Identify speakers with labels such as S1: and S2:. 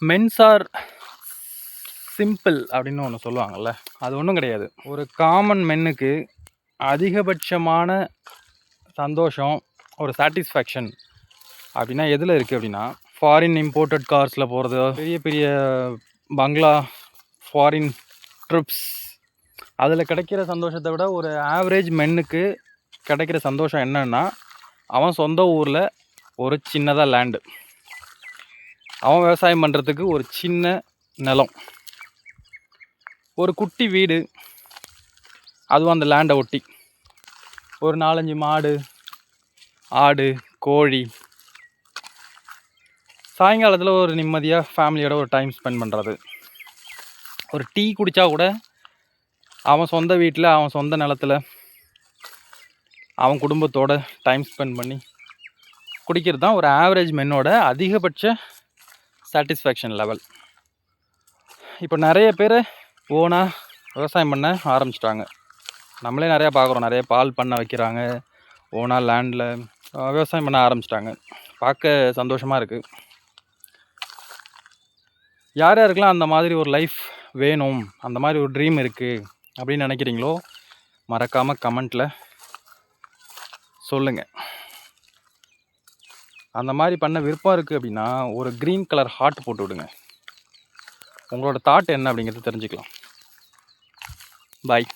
S1: Mens are simple அப்படின்னு ஒன்று சொல்லுவாங்கள்ல, அது ஒன்றும் கிடையாது. ஒரு காமன் மென்னுக்கு அதிகபட்சமான சந்தோஷம், ஒரு சாட்டிஸ்ஃபேக்ஷன் அப்படின்னா எதில் இருக்குது அப்படின்னா, ஃபாரின் இம்போர்ட்டட் கார்ஸில் போகிறது, பெரிய பெரிய பங்களா, ஃபாரின் ட்ரிப்ஸ், அதில் கிடைக்கிற சந்தோஷத்தை விட ஒரு ஆவரேஜ் மென்னுக்கு கிடைக்கிற சந்தோஷம் என்னன்னா, அவன் சொந்த ஊரில் ஒரு சின்னதாக லேண்டு, அவன் விவசாயம் பண்ணுறதுக்கு ஒரு சின்ன நிலம், ஒரு குட்டி வீடு, அதுவும் அந்த லேண்டை ஒட்டி ஒரு 4-5 மாடு, ஆடு, கோழி, சாயங்காலத்தில் ஒரு நிம்மதியாக ஃபேமிலியோட ஒரு டைம் ஸ்பெண்ட் பண்ணுறது, ஒரு டீ குடித்தா கூட அவன் சொந்த வீட்டில், அவன் சொந்த நிலத்தில், அவன் குடும்பத்தோட டைம் ஸ்பெண்ட் பண்ணி குடிக்கிறது தான் ஒரு ஆவரேஜ் மென்னோட அதிகபட்ச சாட்டிஸ்ஃபேக்ஷன் லெவல். இப்போ நிறைய பேர் ஓனாக விவசாயம் பண்ண ஆரம்பிச்சிட்டாங்க. நம்மளே நிறையா பார்க்குறோம். நிறைய பால் பண்ண வைக்கிறாங்க, ஓனாக லேண்டில் விவசாயம் பண்ண ஆரம்பிச்சிட்டாங்க. பார்க்க சந்தோஷமாக இருக்குது. யார் யாருக்கெல்லாம் அந்த மாதிரி ஒரு லைஃப் வேணும், அந்த மாதிரி ஒரு ட்ரீம் இருக்குது அப்படின்னு நினைக்கிறீங்களோ, மறக்காமல் கமெண்ட்டில் சொல்லுங்கள். அந்த மாதிரி பண்ண விருப்பம் இருக்குது அப்படின்னா ஒரு க்ரீன் கலர் ஹார்ட் போட்டு விடுங்க. உங்களோட தாட் என்ன அப்படிங்கிறது தெரிஞ்சுக்கலாம். பாய்.